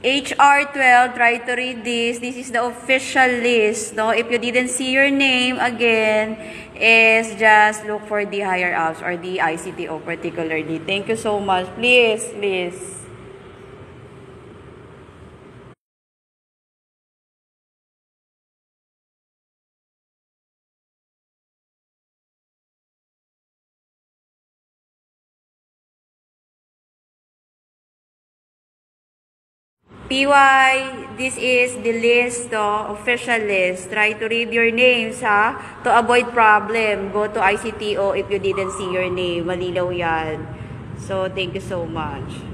HR 12, try to read this. This is the official list. No? If you didn't see your name, again, is just look for the higher ups or the ICTO particularly. Thank you so much. Please, please. PY, this is the list, official list. Try to read your names, ha? To avoid problem, go to ICTO if you didn't see your name. Malinaw yan. So, thank you so much.